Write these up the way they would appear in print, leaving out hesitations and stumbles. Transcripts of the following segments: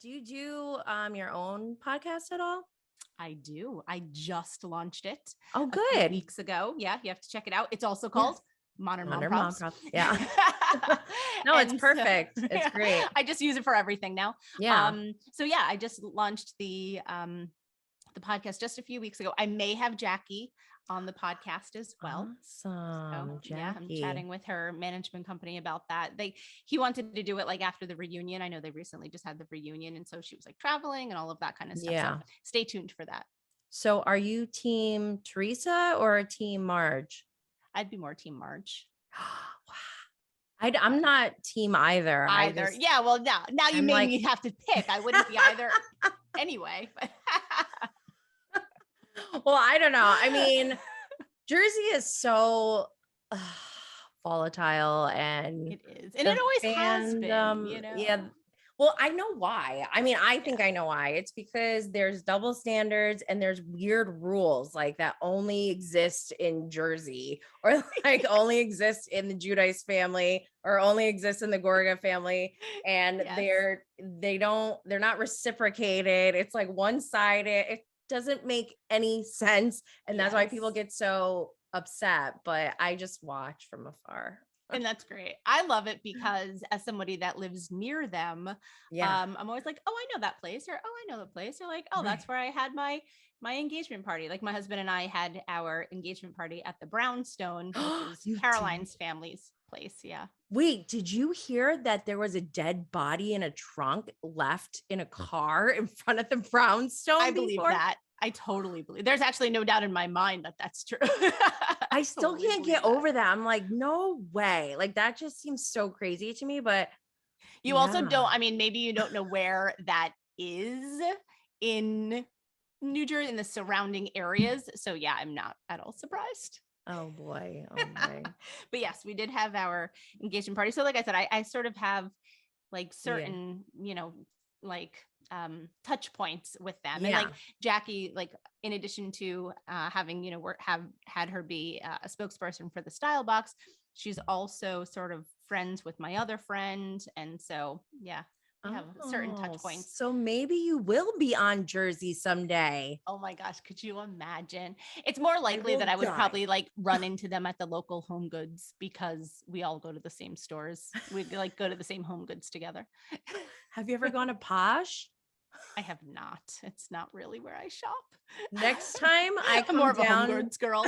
Do you do your own podcast at all? I do. I just launched it Oh, a few good. weeks ago. Yeah, you have to check it out. It's also Yes. called Modern Mom Modern Mom Props. Props. Yeah. No, it's And perfect. It's great. I just use it for everything now. Yeah. So yeah, I just launched the podcast just a few weeks ago. I may have Jackie on the podcast as well. So Awesome. yeah, I'm Jackie. chatting with her management company about that. He wanted to do it like after the reunion. I know they recently just had the reunion, and so she was like traveling and all of that kind of stuff. Yeah. So stay tuned for that. So are you team Teresa or team Marge? I'd be more team Marge. I'm not team either. Yeah, well, now you I'm made like- me have to pick. I wouldn't be either anyway. Well, I don't know. I mean, Jersey is so volatile and It is. And it always has been, Yeah. Well, I know why. I mean, I think I know why. It's because there's double standards and there's weird rules like that only exist in Jersey or like only exist in the Giudice family or only exist in the Gorga family. And Yes. they're not reciprocated. It's like one-sided. It doesn't make any sense. And that's why people Yes. get so upset. But I just watch from afar. And that's great. I love it because as somebody that lives near them, Yeah. I'm always like, oh, I know that place, or oh, I know the place, or like, oh, that's where I had my engagement party. Like my husband and I had our engagement party at the Brownstone, which You is Caroline's family's place. Yeah. Wait, did you hear that there was a dead body in a trunk left in a car in front of the Brownstone? I believe that. I totally believe. There's actually no doubt in my mind that that's true. I still can't get over that. I'm like, no way. Like that just seems so crazy to me. But you also don't. I mean, maybe you don't know where that is in New Jersey, in the surrounding areas. So yeah, I'm not at all surprised. Oh boy. Oh boy. But yes, we did have our engagement party. So like I said, I sort of have like certain, like touch points with them. And like Jackie, like in addition to having, have had her be a spokesperson for the Style Box, she's also sort of friends with my other friend. And so, yeah, we have certain touch points. So maybe you will be on Jersey someday. Oh my gosh, could you imagine? It's more likely that I would probably like run into them at the local Home Goods because we all go to the same stores. We like go to the same Home Goods together. Have you ever gone to Posh? I have not. It's not really where I shop. Next time I come I'm more down, of a Home Goods girl.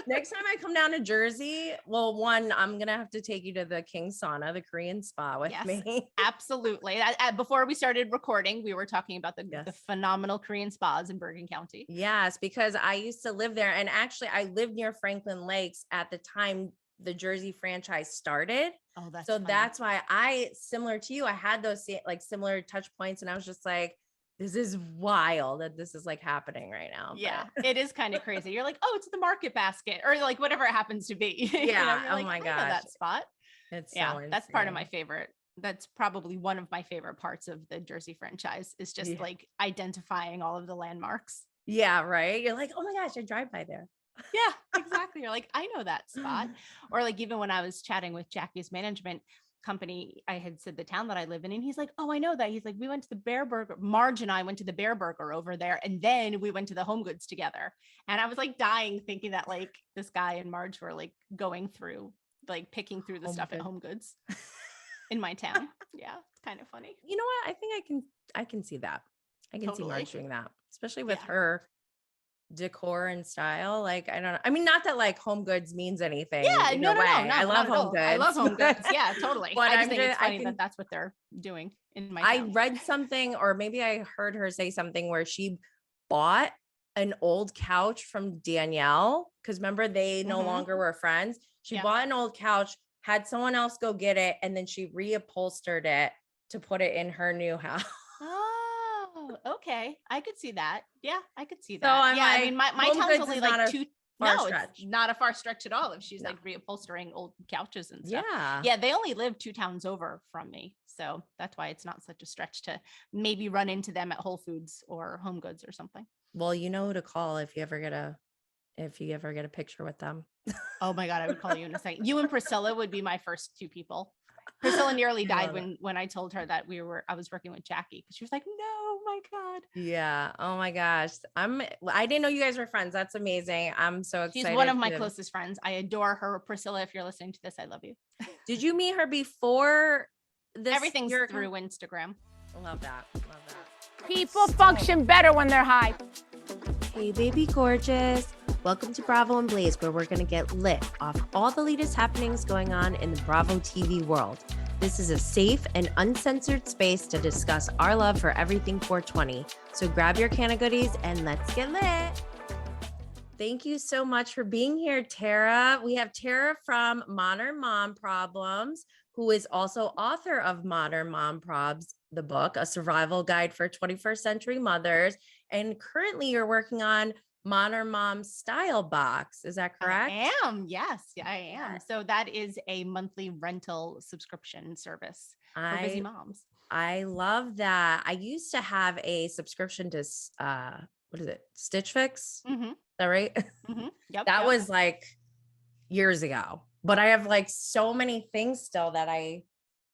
Next time I come down to Jersey, well, one, I'm going to have to take you to the King Sauna, the Korean spa with me. Absolutely. Before we started recording, we were talking about the phenomenal Korean spas in Bergen County. Yes, because I used to live there. And actually, I lived near Franklin Lakes at the time the Jersey franchise started. Oh, that's so funny. That's why similar to you, I had those like similar touch points. And I was just like, this is wild that this is like happening right now. Yeah, it is kind of crazy. You're like, oh, it's the Market Basket or like whatever it happens to be. Yeah. Oh my gosh. That spot. It's that's part of my favorite. That's probably one of my favorite parts of the Jersey franchise is just like identifying all of the landmarks. Yeah. Right. You're like, oh my gosh, I drive by there. Yeah, exactly. You're like, I know that spot. Or like even when I was chatting with Jackie's management company, I had said the town that I live in, and he's like, oh, I know that. He's like, we went to the Bear Burger. Marge and I went to the Bear Burger over there, and then we went to the Home Goods together. And I was like dying thinking that like this guy and Marge were like going through, like picking through the stuff at Home Goods in my town. Yeah, it's kind of funny. You know what? I think I can see that. I can see Marge doing that, especially with her decor and style. Like, I don't know. I mean, not that like Home Goods means anything. Yeah, no, I love Home Goods. I love Home Goods. Yeah, totally. But I just think it's funny that that's what they're doing in my town. I read something, or maybe I heard her say something where she bought an old couch from Danielle, because remember they no longer were friends. She bought an old couch, had someone else go get it, and then she reupholstered it to put it in her new house. Oh, okay. I could see that. Yeah, I could see that. So I'm like, I mean, my town's only like it's not a far stretch at all if she's like reupholstering old couches and stuff. Yeah, they only live 2 towns over from me. So that's why it's not such a stretch to maybe run into them at Whole Foods or Home Goods or something. Well, you know who to call if you ever get a picture with them. Oh my God, I would call you in a second. You and Priscilla would be my first 2 people. Priscilla nearly I died love it. when I told her that I was working with Jackie, because she was like, no, my God. Yeah. Oh my gosh. I didn't know you guys were friends. That's amazing. I'm so She's one of excited my to. closest friends. I adore her. Priscilla, if you're listening to this, I love you. Did you meet her before this Everything's your through account? Instagram. Love that. Love that. People So, function better when they're high. hey, baby gorgeous. Welcome to Bravo and Blaze, where we're going to get lit off all the latest happenings going on in the Bravo TV world. This is a safe and uncensored space to discuss our love for everything 420. So grab your can of goodies and let's get lit. Thank you so much for being here, Tara. We have Tara from Modern Mom Problems, who is also author of Modern Mom Probs, the book, a survival guide for 21st century mothers. And currently you're working on Modern Mom Style Box. Is that correct? I am. Yes, I am. Yes. So that is a monthly rental subscription service for busy moms. I love that. I used to have a subscription to what is it? Stitch Fix. Mm-hmm. Is that right? Mm-hmm. Yep. That Yep. was like years ago. But I have like so many things still that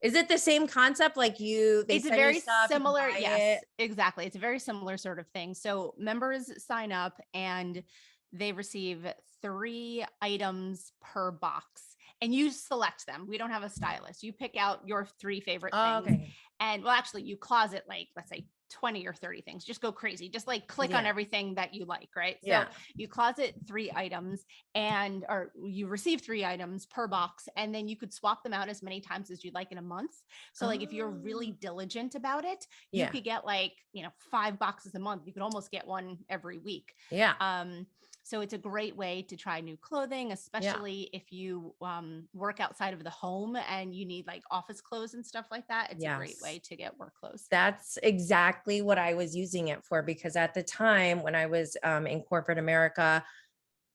is it the same concept? Like they It's a send you very stuff, you similar, buy yes, it? exactly. It's a very similar sort of thing. So members sign up and they receive 3 items per box, and you select them. We don't have a stylist. You pick out your 3 favorite Oh, things. okay. And well, actually, you closet like, let's say 20 or 30 things. Just go crazy. Just like click on Yeah. everything that you like, right? So Yeah. you closet 3 items, or you receive 3 items per box, and then you could swap them out as many times as you'd like in a month. So like if you're really Oh, diligent about it, you yeah. could get like, 5 boxes a month. You could almost get one every week. Yeah. So it's a great way to try new clothing, especially if you work outside of the home and you need like office clothes and stuff like that. It's a great way to get work clothes. That's exactly what I was using it for, because at the time when I was in corporate America,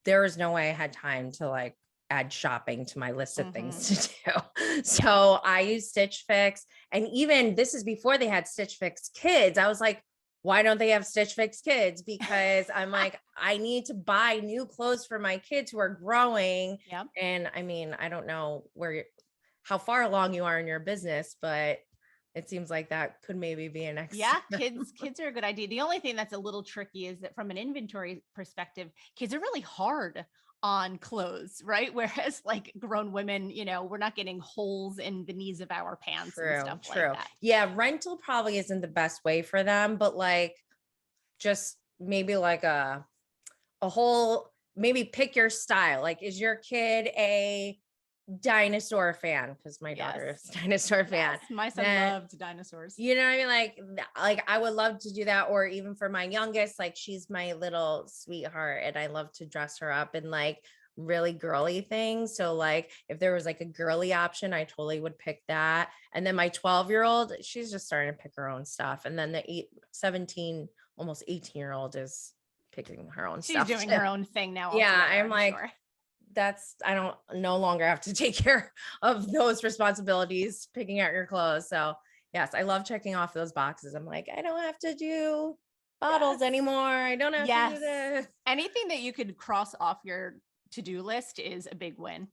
there was no way I had time to like add shopping to my list of things to do. So I used Stitch Fix. And even this is before they had Stitch Fix Kids. I was like, why don't they have Stitch Fix Kids? Because I'm like, I need to buy new clothes for my kids who are growing. Yep. And I mean, I don't know how far along you are in your business, but it seems like that could maybe be an next. Yeah, kids are a good idea. The only thing that's a little tricky is that from an inventory perspective, kids are really hard on clothes, right? Whereas like grown women, we're not getting holes in the knees of our pants and stuff like that. Yeah, rental probably isn't the best way for them, but like just maybe like a whole, maybe pick your style. Like, is your kid a dinosaur fan? Because my daughter is a dinosaur fan. My son loved dinosaurs. You know what I mean? Like I would love to do that. Or even for my youngest, like she's my little sweetheart and I love to dress her up in like really girly things. So like if there was like a girly option, I totally would pick that. And then my 12-year-old, she's just starting to pick her own stuff. And then the 17, almost 18-year-old is picking her own stuff. She's doing her own thing now. Yeah, I'm like, sure. I don't no longer have to take care of those responsibilities, picking out your clothes. So yes, I love checking off those boxes. I'm like, I don't have to do bottles anymore. I don't have to do this. Anything that you could cross off your to-do list is a big win.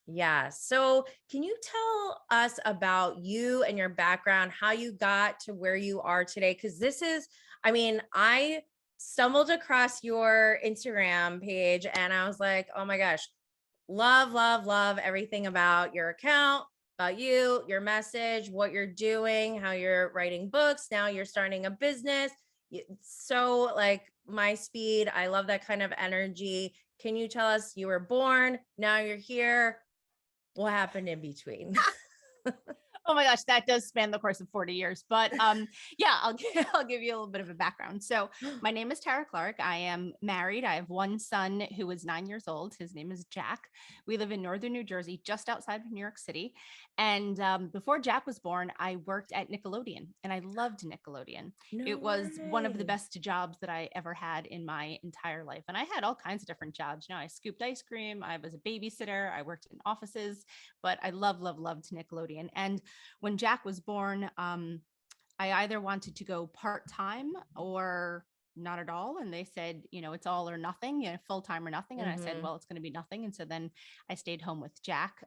Yeah. So can you tell us about you and your background, how you got to where you are today? Because I stumbled across your Instagram page and I was like, oh my gosh, love everything about your account, about you, your message, what you're doing, how you're writing books. Now you're starting a business. So like my speed. I love that kind of energy. Can you tell us, you were born, now you're here, what happened in between? Oh my gosh, that does span the course of 40 years. But yeah, I'll give you a little bit of a background. So my name is Tara Clark. I am married. I have one son who is 9 years old. His name is Jack. We live in northern New Jersey, just outside of New York City. And before Jack was born, I worked at Nickelodeon and I loved Nickelodeon. It was one of the best jobs that I ever had in my entire life. And I had all kinds of different jobs. I scooped ice cream. I was a babysitter. I worked in offices, but I loved Nickelodeon. And when Jack was born, I either wanted to go part-time or not at all. And they said, it's all or nothing, full time or nothing. And I said, Mhm. well, it's going to be nothing. And so then I stayed home with Jack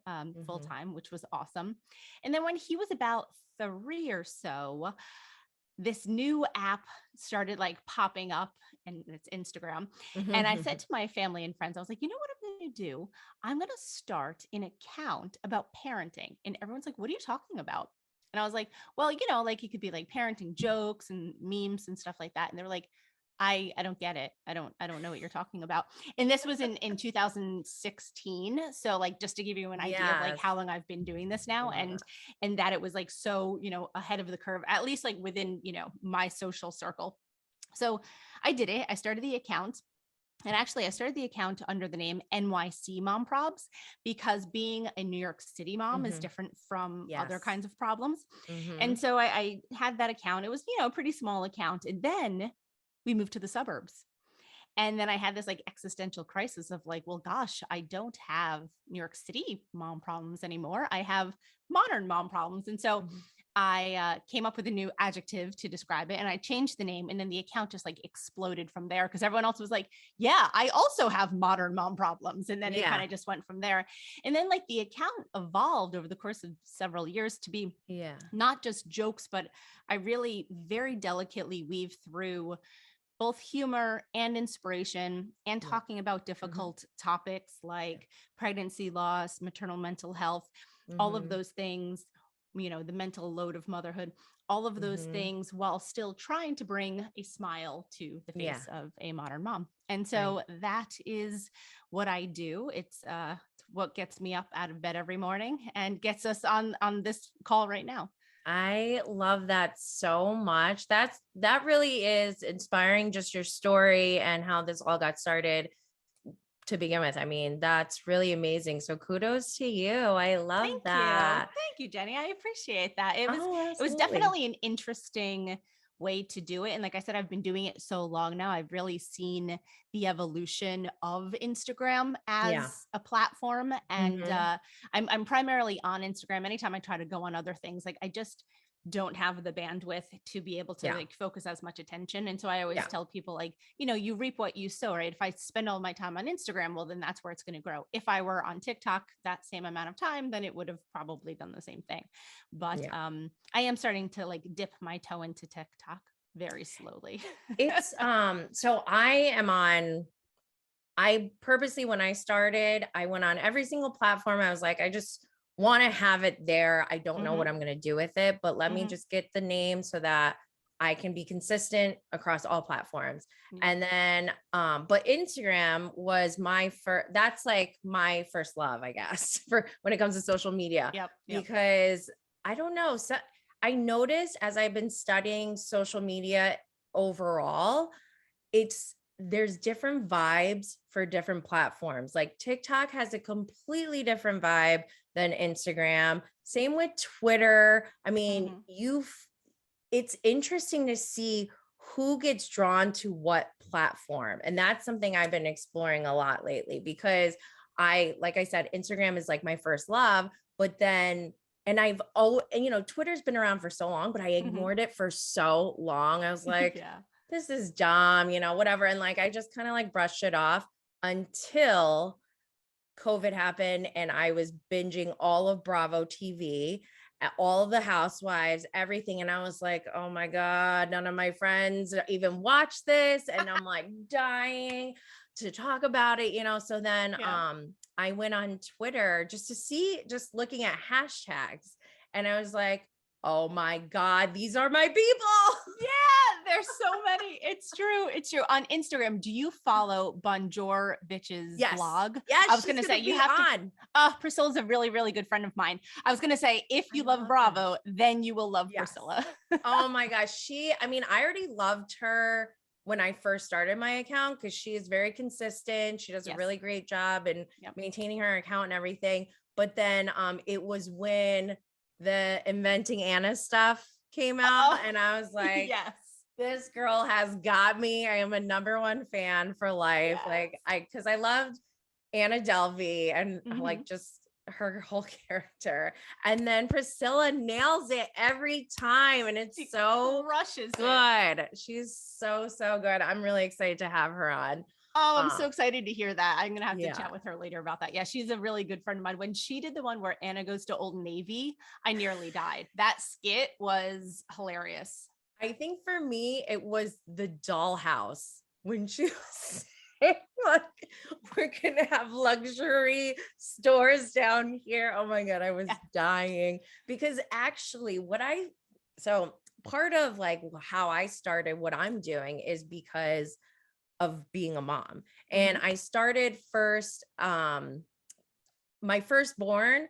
full Mhm. time, which was awesome. And then when he was about 3 or so, this new app started like popping up, and it's Instagram. And I said Mhm. to my family and friends, I was like, you know what I'm going to do? I'm going to start an account about parenting. And everyone's like, what are you talking about? And I was like, well, like it could be like parenting jokes and memes and stuff like that. And they were like, I don't get it. I don't know what you're talking about. And this was in 2016. So like just to give you an idea of like Yes. how long I've been doing this now, Love it. and that it was like so, ahead of the curve, at least like within, my social circle. So I did it. I started the account. And actually, I started the account under the name NYC Mom Probs, because being a New York City mom is Mhm. different from other Yes. kinds of problems. And Mhm. so I had that account. It was, a pretty small account. And then we moved to the suburbs. And then I had this like existential crisis of like, well, gosh, I don't have New York City mom problems anymore. I have modern mom problems. And so Mhm. I came up with a new adjective to describe it, and I changed the name. And then the account just like exploded from there, because everyone else was like, yeah, I also have modern mom problems. And then it kind Yeah. of just went from there. And then like the account evolved over the course of several years to be Yeah. not just jokes, but I really very delicately weave through both humor and inspiration, and Yeah. talking about Mhm. difficult topics like pregnancy loss, maternal mental health, all of Mhm. those things, the mental load of motherhood, all of those Mhm. things, while still trying to bring a smile to the Yeah. face of a modern mom. And I so that is what I do. It's what gets me up out of bed every morning and gets us on this call right now. I love that so much. That really is inspiring, just your story and how this all got started to begin with. I mean, that's really amazing. So kudos to you. I love Thank you. that. Thank you, Jenny. I appreciate that. It was Oh, it was absolutely. definitely an interesting way to do it. And like I said, I've been doing it so long now. I've really seen the evolution of Instagram Yeah. as a platform. And Mhm. I'm primarily on Instagram. Anytime I try to go on other things, like I just don't have the bandwidth to be able to Yeah. like focus as much attention. And so I always Yeah. tell people like, you reap what you sow, right? If I spend all my time on Instagram, well, then that's where it's going to grow. If I were on TikTok that same amount of time, then it would have probably done the same thing. But Yeah. I am starting to like dip my toe into TikTok very slowly. It's so I purposely, when I started, I went on every single platform. I was like, I just want to have it there. I don't know Hmm. what I'm going to do with it, but let me Hmm. just get the name so that I can be consistent across all platforms. Yep. And then, but Instagram was my first, that's like my first love, I guess, for when it comes to social media, Yep. Yep. because I don't know. So I noticed as I've been studying social media overall, it's there's different vibes for different platforms. Like TikTok has a completely different vibe than Instagram. Same with Twitter. I mean, Hmm. it's interesting to see who gets drawn to what platform. And that's something I've been exploring a lot lately, because like I said, Instagram is like my first love, but then and Twitter's been around for so long, but I Hmm. ignored it for so long. I was like, Yeah. this is dumb, whatever. And like, I just kind of like brushed it off until COVID happened and I was binging all of Bravo TV, all of the Housewives, everything. And I was like, oh my God, none of my friends even watch this. And I'm like dying to talk about it. So then Yeah. I went on Twitter just to see, just looking at hashtags. And I was like, oh my God, these are my people. Yeah, there's so many. It's true. It's true. On Instagram, do you follow Bonjour Bitch's Yes. blog? I Yes, was she's gonna say gonna you be have to. on. Priscilla's a really, really good friend of mine. I was gonna say if I you love love her. Bravo, then you will love Yes. Priscilla. Oh my gosh. I already loved her when I first started my account because she is very consistent. She does a Yes. really great job in Yep. maintaining her account and everything. But then it was when the Inventing Anna stuff came out, Oh, and I was like, yes. this girl has got me. I am a number one fan for life. Yes. Like because I loved Anna Delvey and Hmm. like just her whole character. And then Priscilla nails it every time. And it's She so crushes it. good. She's so, so good. I'm really excited to have her on. Oh, I'm so excited to hear that. I'm going to have to Yeah. chat with her later about that. Yeah, she's a really good friend of mine. When she did the one where Anna goes to Old Navy, I nearly died. That skit was hilarious. I think for me, it was the dollhouse when she was saying, like, we're going to have luxury stores down here. Oh my God, I was dying because actually so part of like how I started what I'm doing is because of being a mom. And I started first, my firstborn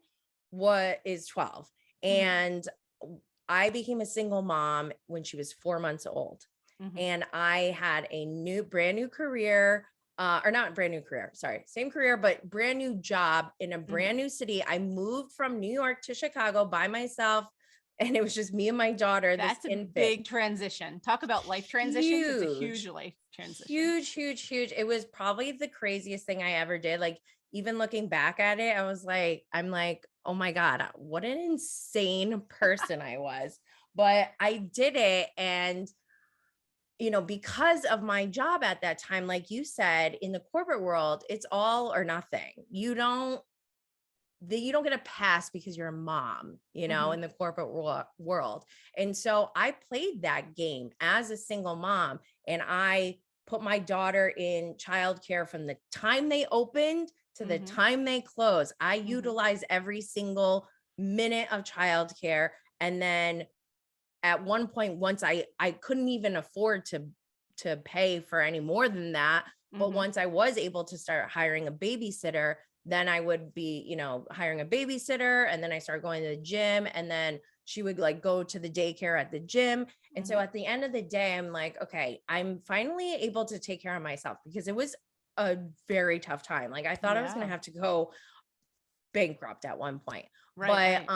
is 12. And I became a single mom when she was 4 months old. And I had a brand new career, or not brand new career, sorry, same career, but brand new job in a brand new city. I moved from New York to Chicago by myself. And it was just me and my daughter. That's a infant. big transition. Talk about life transitions. It's a huge life transition. Huge. It was probably the craziest thing I ever did. Like, even looking back at it, I'm like, oh my God, what an insane person I was. But I did it. And, because of my job at that time, like you said, in the corporate world, it's all or nothing. You don't get a pass because you're a mom, in the corporate world. And so I played that game as a single mom, and I put my daughter in childcare from the time they opened to the time they closed. I utilize every single minute of childcare. And then at one point, once I couldn't even afford to pay for any more than that. But once I was able to start hiring a babysitter, then I would be, hiring a babysitter. And then I started going to the gym, and then she would like go to the daycare at the gym. And so at the end of the day, I'm like, okay, I'm finally able to take care of myself, because it was a very tough time. Like, I thought I was going to have to go bankrupt at one point. But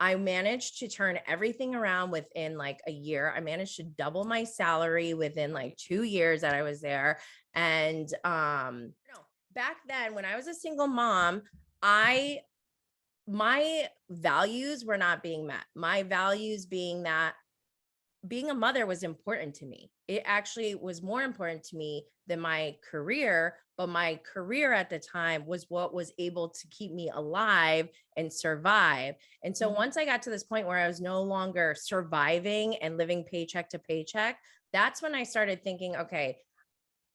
I managed to turn everything around within like a year. I managed to double my salary within like 2 years that I was there. And back then, when I was a single mom, my values were not being met. My values being that being a mother was important to me. It actually was more important to me than my career, but my career at the time was what was able to keep me alive and survive. And so once I got to this point where I was no longer surviving and living paycheck to paycheck, that's when I started thinking, okay,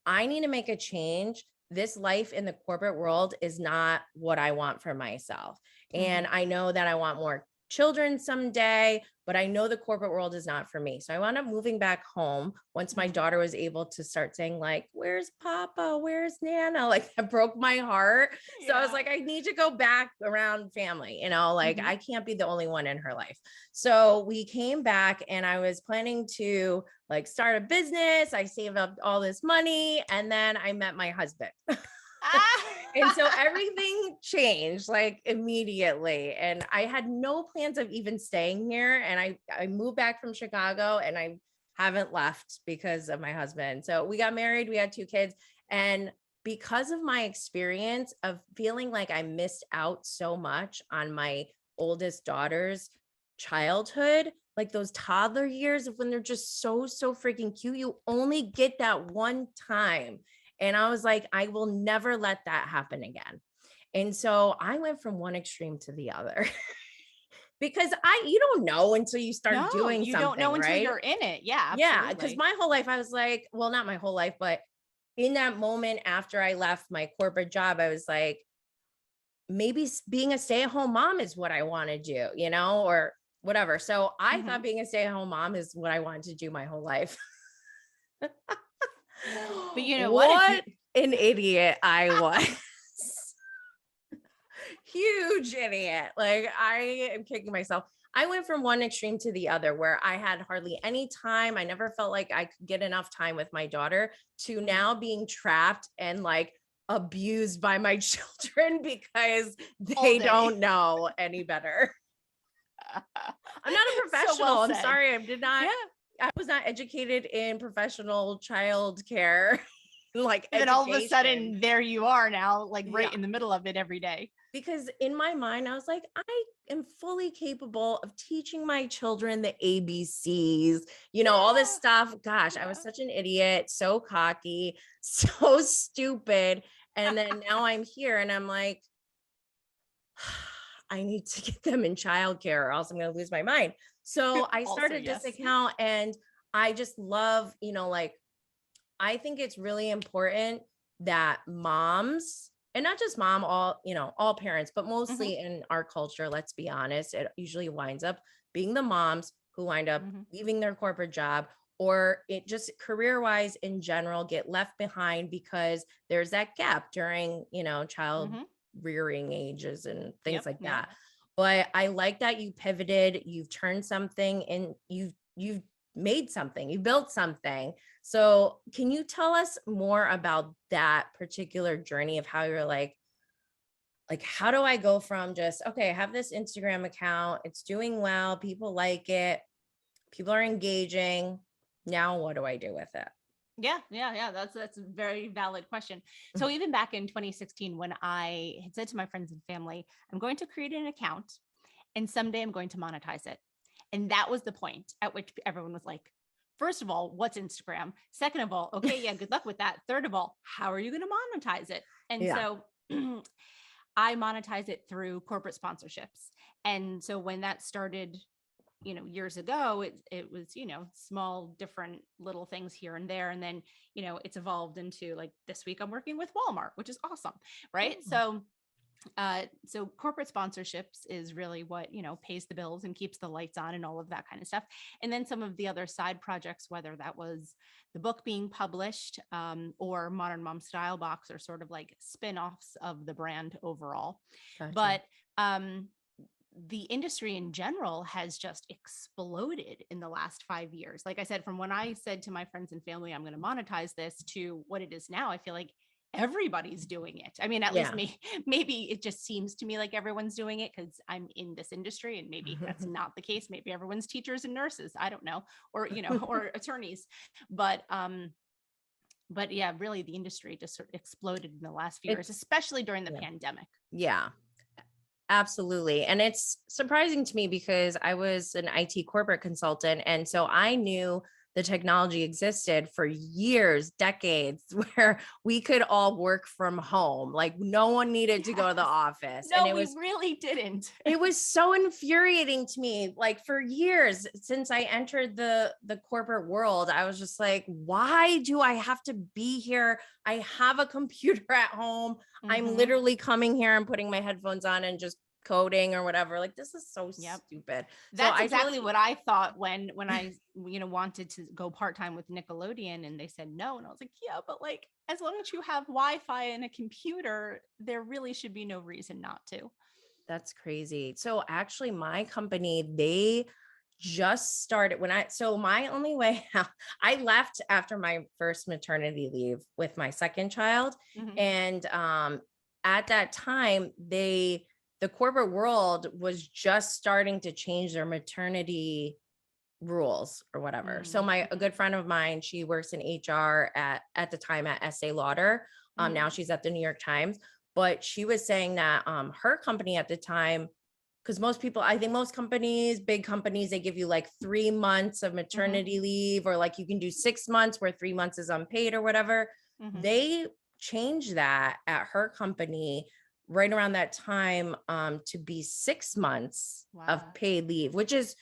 I need to make a change. This life in the corporate world is not what I want for myself. And I know that I want more children someday, but I know the corporate world is not for me. So I wound up moving back home once my daughter was able to start saying like, where's Papa? Where's Nana? Like, that broke my heart. So I was like, I need to go back around family, like I can't be the only one in her life. So we came back, and I was planning to like start a business. I saved up all this money, and then I met my husband. And so everything changed like immediately. And I had no plans of even staying here. And I moved back from Chicago, and I haven't left because of my husband. So we got married, we had 2 kids. And because of my experience of feeling like I missed out so much on my oldest daughter's childhood, like those toddler years of when they're just so freaking cute, you only get that one time. And I was like, I will never let that happen again. And so I went from one extreme to the other because you don't know until you start doing something, you don't know until right? you're in it. Yeah, absolutely. Yeah, because my whole life I was like, well, not my whole life, but in that moment after I left my corporate job, I was like, maybe being a stay-at-home mom is what I want to do, or whatever. So I thought being a stay-at-home mom is what I wanted to do my whole life. But you know what an idiot I was. Huge idiot. Like, I am kicking myself. I went from one extreme to the other, where I had hardly any time. I never felt like I could get enough time with my daughter, to now being trapped and like abused by my children because they don't know any better. I'm not a professional. So I'm sorry. I was not educated in professional child care. Like, and all of a sudden there you are now, like right in the middle of it every day. because in my mind, I was like, I am fully capable of teaching my children the ABCs, all this Yeah. stuff. Gosh, I was Yeah. such an idiot, so cocky, so stupid. And then now I'm here and I'm like, I need to get them in childcare or else I'm going to lose my mind. So I Also, started this yes. account and I just love, like, I think it's really important that moms, and not just mom, all parents, but Mhm, mostly in our culture, let's be honest, it usually winds up being the moms who wind up mhm, leaving their corporate job, or it just career wise in general get left behind because there's that gap during, child mhm. rearing ages and things Yep, like yep. that. But I like that you pivoted, you've turned something and you've made something, you built something. So, can you tell us more about that particular journey of how you're like how do I go from just okay, I have this Instagram account, it's doing well, people like it, people are engaging. Now what do I do with it? Yeah, yeah, yeah. That's a very valid question. So even back in 2016, when I had said to my friends and family, I'm going to create an account and someday I'm going to monetize it. And that was the point at which everyone was like, first of all, what's Instagram? Second of all, okay, yeah, good luck with that. Third of all, how are you going to monetize it? And Yeah. so I monetize it through corporate sponsorships. And so when that started, years ago, it was, small, different little things here and there. And then, it's evolved into like this week I'm working with Walmart, which is awesome. Right. Mm, So corporate sponsorships is really what, pays the bills and keeps the lights on and all of that kind of stuff. And then some of the other side projects, whether that was the book being published, or Modern Mom Style Box, are sort of like spin-offs of the brand overall. gotcha. But the industry in general has just exploded in the last 5 years. Like I said, from when I said to my friends and family, I'm going to monetize this, to what it is now, I feel like everybody's doing it. I mean, at least Yeah. me, maybe it just seems to me like everyone's doing it because I'm in this industry, and maybe that's not the case. Maybe everyone's teachers and nurses. I don't know, or or attorneys. But yeah, really, the industry just sort of exploded in the last few years, It's especially during the yeah. pandemic. Yeah. Absolutely. And it's surprising to me because I was an IT corporate consultant. And so I knew the technology existed for years, decades, where we could all work from home. Like no one needed to go to the Yes. office. And No, we really didn't. it was so infuriating to me. Like for years since I entered the corporate world, I was just like, why do I have to be here? I have a computer at home. I'm Mhm. literally coming here and putting my headphones on and just coding or whatever. Like this is so Yep. stupid. So That's I exactly totally what I thought when I, wanted to go part-time with Nickelodeon, and they said no, and I was like, yeah, but like as long as you have Wi-Fi and a computer, there really should be no reason not to. that's crazy. So actually my company, they just started when so my only way out, I left after my first maternity leave with my second child. Mhm. And at that time, the corporate world was just starting to change their maternity rules or whatever. So a Mhm. good friend of mine, she works in HR at the time at SA Lauder. Mhm. Now she's at the New York Times, but she was saying that her company at the time, because most people, I think most companies, big companies, they give you like 3 months of Mhm. maternity leave, or like you can do 6 months where 3 months is unpaid or whatever. Mhm. They changed that at her company right around that time to be 6 months of Wow. paid leave, which is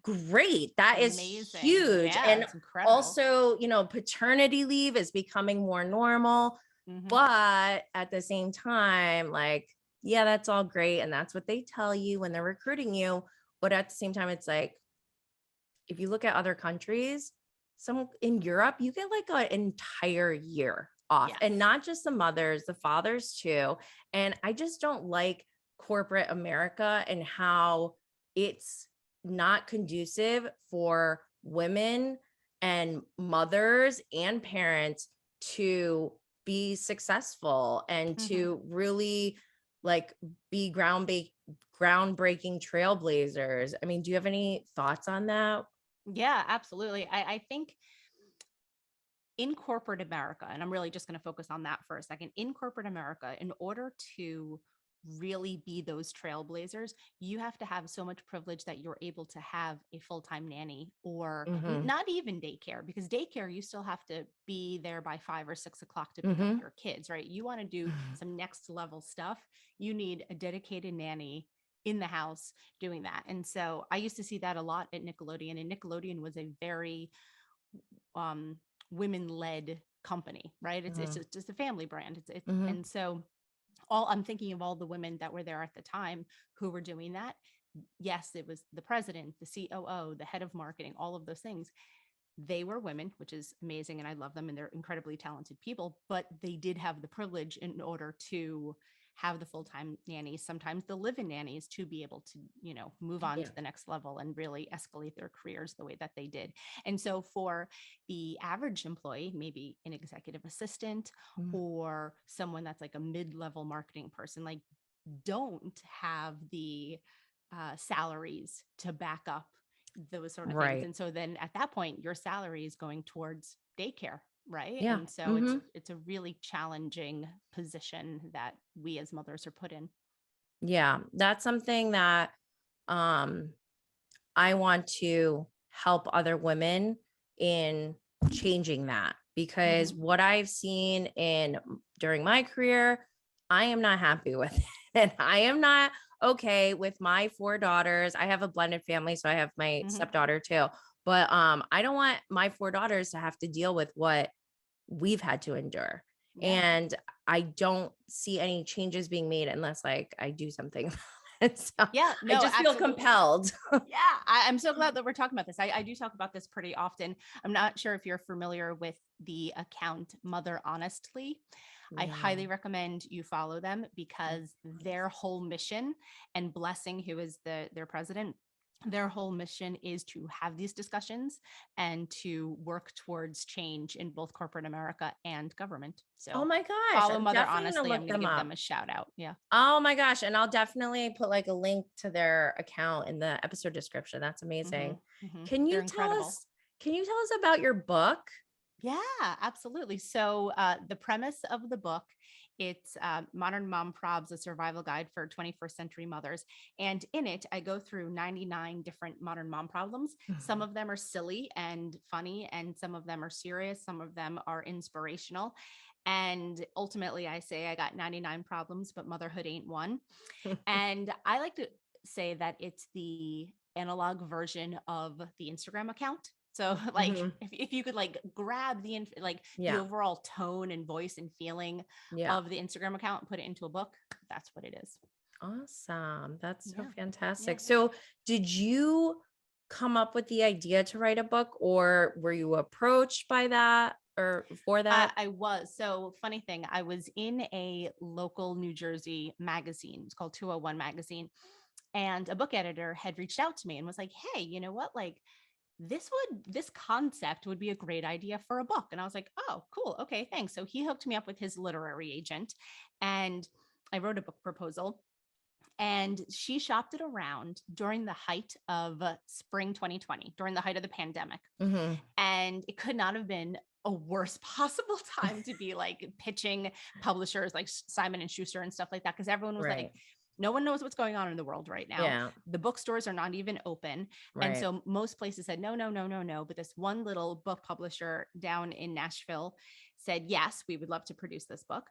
great. That is Amazing. huge. Yeah, And it's incredible. also, paternity leave is becoming more normal. Mhm. But at the same time, like, yeah, that's all great. And that's what they tell you when they're recruiting you. But at the same time, it's like, if you look at other countries, some in Europe, you get like an entire year off, Yes. and not just the mothers, the fathers too. And I just don't like corporate America and how it's not conducive for women and mothers and parents to be successful and Mhm. to really like be groundbreaking trailblazers. I mean, do you have any thoughts on that? Yeah, absolutely. I think in corporate America, and I'm really just going to focus on that for a second, in corporate America, in order to really be those trailblazers, you have to have so much privilege that you're able to have a full-time nanny, or Mm-hmm. not even daycare, because daycare, you still have to be there by 5 or 6 o'clock to pick up Mm-hmm. your kids, right? You want to do some next level stuff. You need a dedicated nanny in the house doing that. And so I used to see that a lot at Nickelodeon, and Nickelodeon was a very um, women-led company, right? It's just a family brand. Mm-hmm. And so all I'm thinking of all the women that were there at the time who were doing that. Yes, it was the president, the COO, the head of marketing, all of those things. They were women, which is amazing. And I love them. And they're incredibly talented people, but they did have the privilege in order to have the full-time nannies, sometimes the live-in nannies, to be able to, move on Yeah. to the next level and really escalate their careers the way that they did. And so for the average employee, maybe an executive assistant Mm-hmm. or someone that's like a mid-level marketing person, like, don't have the salaries to back up those sort of things. Right. And so then at that point, your salary is going towards daycare, right? Yeah. And so Mm-hmm. it's a really challenging position that we as mothers are put in. Yeah. That's something that um I want to help other women in changing that, because Mhm. what I've seen during my career, I am not happy with it. And I am not okay with my 4 daughters. I have a blended family, so I have my Mhm. stepdaughter too. But I don't want my 4 daughters to have to deal with what we've had to endure. Yeah. And I don't see any changes being made unless like I do something. And so Yeah. I No, just feel absolutely. compelled. Yeah, I'm so glad that we're talking about this. I do talk about this pretty often. I'm not sure if you're familiar with the account Mother Honestly. I highly No. recommend you follow them, because their whole mission, and Blessing, who is their president, their whole mission is to have these discussions and to work towards change in both corporate America and government. Oh So my gosh, follow I'm Mother definitely gonna Honestly. I'm look going to them give up. them a shout out. Yeah. Oh my gosh, and I'll definitely put like a link to their account in the episode description. That's Hmm. amazing. Hmm. Can They're you tell incredible. us can you tell us about your book? Yeah, absolutely. So the premise of the book, it's Modern Mom Probs, a survival guide for 21st century mothers. And in it, I go through 99 different modern mom problems. Some of them are silly and funny, and some of them are serious. Some of them are inspirational. And ultimately, I say I got 99 problems, but motherhood ain't one. And I like to say that it's the analog version of the Instagram account. So like Mhm. if you could like grab like the Yeah. overall tone and voice and feeling Yeah. of the Instagram account and put it into a book, that's what it is. Awesome. That's so Yeah. Yeah. fantastic. So, did you come up with the idea to write a book, or were you approached by that or for that? I was. So funny thing, I was in a local New Jersey magazine. It's called 201 Magazine. And a book editor had reached out to me and was like, hey, you know what? Like, this concept would be a great idea for a book. And I was like, oh, cool. Okay, thanks. So he hooked me up with his literary agent, and I wrote a book proposal, and she shopped it around during the height of spring 2020, during the height of the pandemic. Mhm. And it could not have been a worse possible time to be like pitching publishers like Simon and Schuster and stuff like that, because everyone was like, Right. no one knows what's going on in the world right now. Yeah. The bookstores are not even open. And Right. so most places said, no, no, no, no, no. But this one little book publisher down in Nashville said, yes, we would love to produce this book.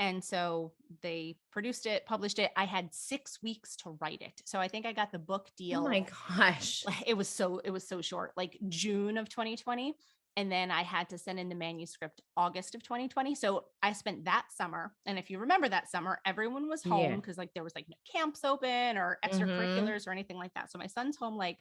And so they produced it, published it. I had 6 weeks to write it. So I think I got the book Oh deal. my gosh. It was so short, like June of 2020. And then I had to send in the manuscript August of 2020. So I spent that summer. And if you remember that summer, everyone was home Yeah. because like there was like no camps open or Mhm. extracurriculars or anything like that. So my son's home, like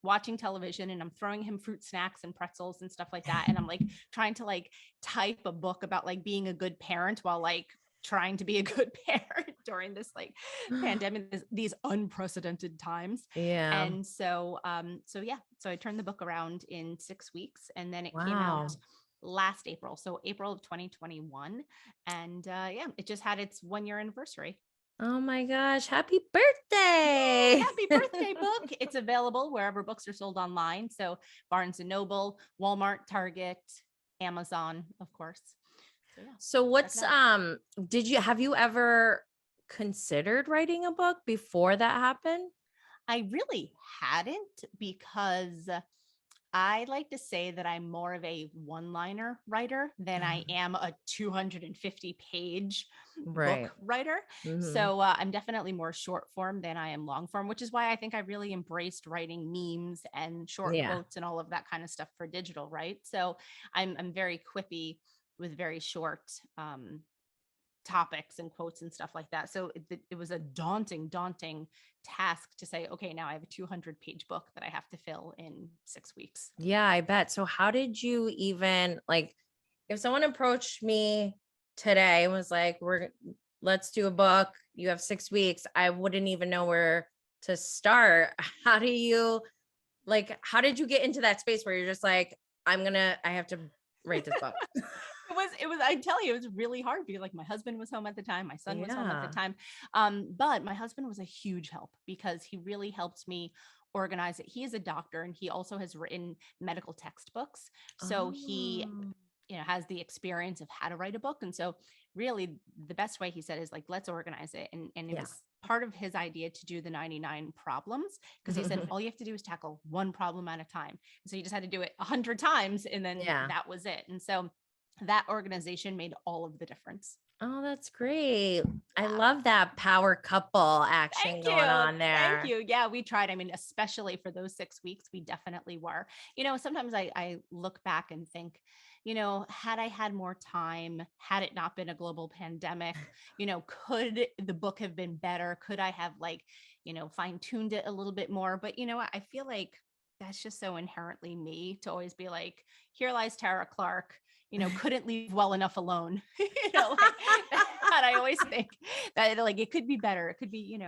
watching television, and I'm throwing him fruit snacks and pretzels and stuff like that. And I'm like trying to like type a book about like being a good parent while like trying to be a good parent during this like pandemic, these unprecedented times. Yeah. And so yeah, so I turned the book around in 6 weeks, and then it came Wow. out last April, so April of 2021. And yeah, it just had its 1 year anniversary. Oh my gosh. Happy Yeah, birthday. happy birthday book. It's available wherever books are sold online. So Barnes and Noble, Walmart, Target, Amazon, of course. So yeah, So check it what's out. have you ever considered writing a book before that happened? I really hadn't, because I like to say that I'm more of a one-liner writer than I am a 250-page Right. book writer. Mhm. So I'm definitely more short form than I am long form, which is why I think I really embraced writing memes and short Yeah. quotes and all of that kind of stuff for digital, right? So I'm very quippy with very short topics and quotes and stuff like that. So it was a daunting task to say, okay, now I have a 200-page book that I have to fill in 6 weeks. Yeah, I bet. So how did you even like if someone approached me today and was like, let's do a book, you have 6 weeks, I wouldn't even know where to start. How do you how did you get into that space where you're just like, I have to write this book? It was I tell you, it was really hard because like my husband was home at the time, my son was home at the Yeah. time. But my husband was a huge help because he really helped me organize it. He is a doctor and he also has written medical textbooks. So he Oh, has the experience of how to write a book. And so really the best way, he said, is like, let's organize it. And it yeah. was part of his idea to do the 99 problems, because he said all you have to do is tackle one problem at a time. And so you just had to do it 100 times and then Yeah. that was it. And so that organization made all of the difference. Oh, that's great. I Yeah. love that power couple action Thank going you. on Thank there. you. Yeah, we tried. I mean, especially for those 6 weeks, we definitely were. Sometimes I look back and think, had I had more time, had it not been a global pandemic, could the book have been better? Could I have fine tuned it a little bit more? But what? I feel like that's just so inherently me to always be like, here lies Tara Clark, couldn't leave well enough alone. Like that. I always think that like it could be better. It could be,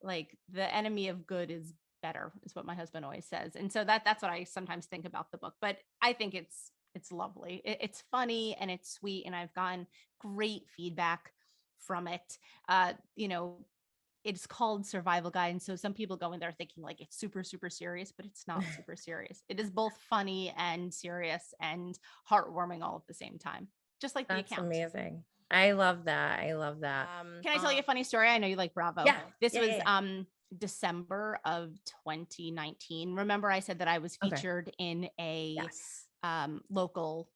like the enemy of good is better, is what my husband always says. And so that's what I sometimes think about the book. But I think it's lovely. It's funny and it's sweet, and I've gotten great feedback from it. Uh, you know, it's called Survival Guide. And so some people go in there thinking like it's super, super serious, but it's not super serious. It is both funny and serious and heartwarming all at the same time, just like the That's account. amazing. I love that. I love that. Can I tell you a funny story? I know you like Bravo. Yeah. This Yeah. was Yeah. December of 2019. Remember I said that I was Okay. featured in a Yes. local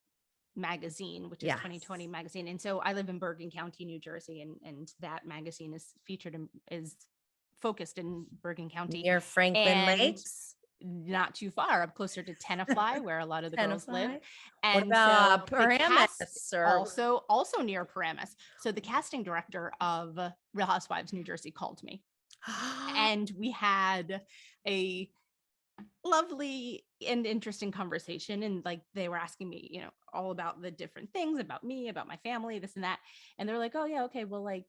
magazine, which is Yes. 2020 magazine. And so I live in Bergen County, New Jersey, and that magazine is featured in, is focused in Bergen County Near Franklin and Lakes. not too far. I'm closer to Tenafly, where a lot of the girls live. Tenafly. What And so about the cast Paramus or also near Paramus. So the casting director of Real Housewives New Jersey called me, and we had a lovely and interesting conversation. And like they were asking me, all about the different things about me, about my family, this and that. And they're like, oh yeah, okay, well, like,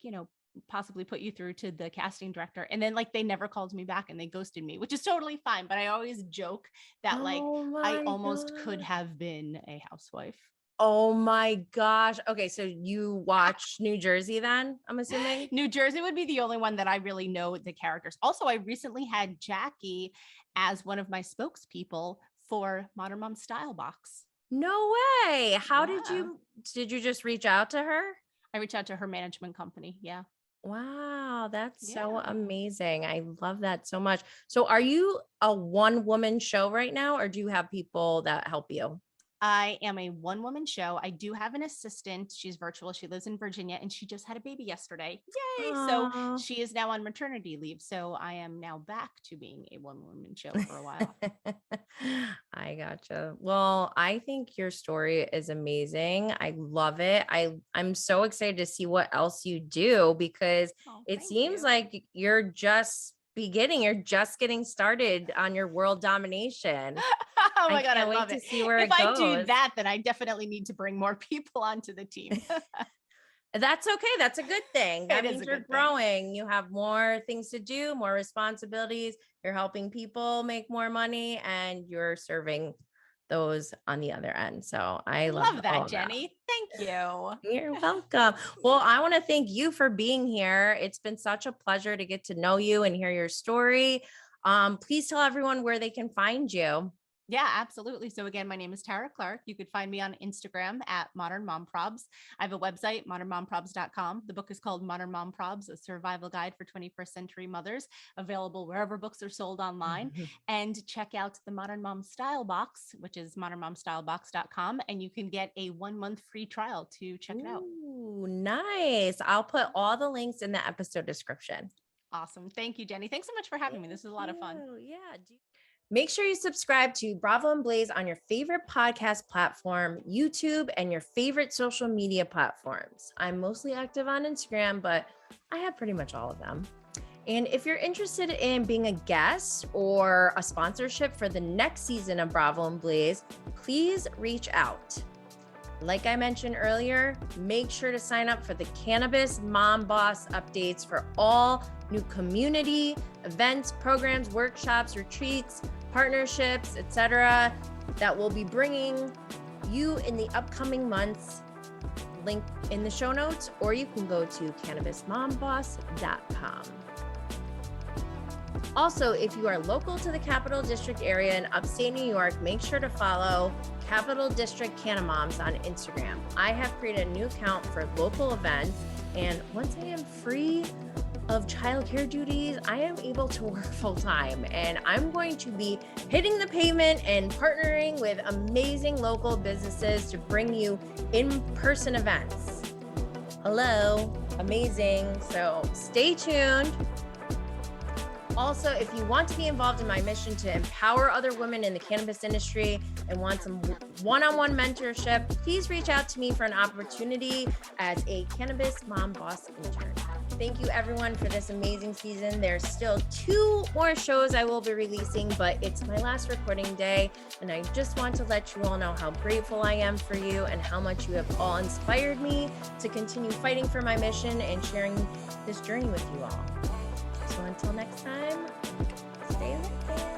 possibly put you through to the casting director. And then like they never called me back and they ghosted me, which is totally fine. But I always joke that like Oh I my almost could god. have been a housewife. Oh my gosh. Okay, so you watch New Jersey then, I'm assuming? New Jersey would be the only one that I really know the characters. Also, I recently had Jackie as one of my spokespeople for Modern Mom Style Box. No way. How Yeah. did you just reach out to her? I reached out to her management company. Yeah. Wow, that's so Yeah. amazing. I love that so much. So are you a one woman show right now or do you have people that help you? I am a one woman show. I do have an assistant. She's virtual. She lives in Virginia and she just had a baby yesterday. Yay. So Oh. she is now on maternity leave. So I am now back to being a one woman show for a while. I gotcha. Well, I think your story is amazing. I love it. I'm so excited to see what else you do because Oh, it thank seems you. like you're just beginning. You're just getting started on your world domination. Oh I my God, I can't wait love to it. see where If it I do goes. that, then I definitely need to bring more people onto the team. That's okay. That's a good thing. That It is means a you're good thing. growing. You have more things to do, more responsibilities. You're helping people make more money and you're serving those on the other end. So I love Love that, all of that. Jenny. Thank you. You're welcome. Well, I want to thank you for being here. It's been such a pleasure to get to know you and hear your story. Please tell everyone where they can find you. Yeah, absolutely. So again, my name is Tara Clark. You could find me on Instagram at Modern Mom Probs. I have a website, modernmomprobs.com. The book is called Modern Mom Probs, a survival guide for 21st century mothers, available wherever books are sold online. And check out the Modern Mom Style Box, which is modernmomstylebox.com. And you can get a 1-month free trial to check it out. Ooh, nice. I'll put all the links in the episode description. Awesome. Thank you, Jenny. Thanks so much for having me. This was a lot of fun. Yeah. Make sure you subscribe to Bravo and Blaze on your favorite podcast platform, YouTube, and your favorite social media platforms. I'm mostly active on Instagram, but I have pretty much all of them. And if you're interested in being a guest or a sponsorship for the next season of Bravo and Blaze, please reach out. Like I mentioned earlier, make sure to sign up for the Cannabis Mom Boss updates for all new community events, programs, workshops, retreats, partnerships, etc. that we'll be bringing you in the upcoming months. Link in the show notes, or you can go to cannabismomboss.com. Also, if you are local to the Capital District area in upstate New York, make sure to follow Capital District CannaMoms on Instagram. I have created a new account for local events, and once I am free of childcare duties, I am able to work full time, and I'm going to be hitting the pavement and partnering with amazing local businesses to bring you in-person events. Hello, amazing. So stay tuned. Also, if you want to be involved in my mission to empower other women in the cannabis industry and want some one-on-one mentorship, please reach out to me for an opportunity as a Cannabis Mom Boss intern. Thank you everyone for this amazing season. There's still 2 more shows I will be releasing, but it's my last recording day. And I just want to let you all know how grateful I am for you and how much you have all inspired me to continue fighting for my mission and sharing this journey with you all. So until next time, stay lit.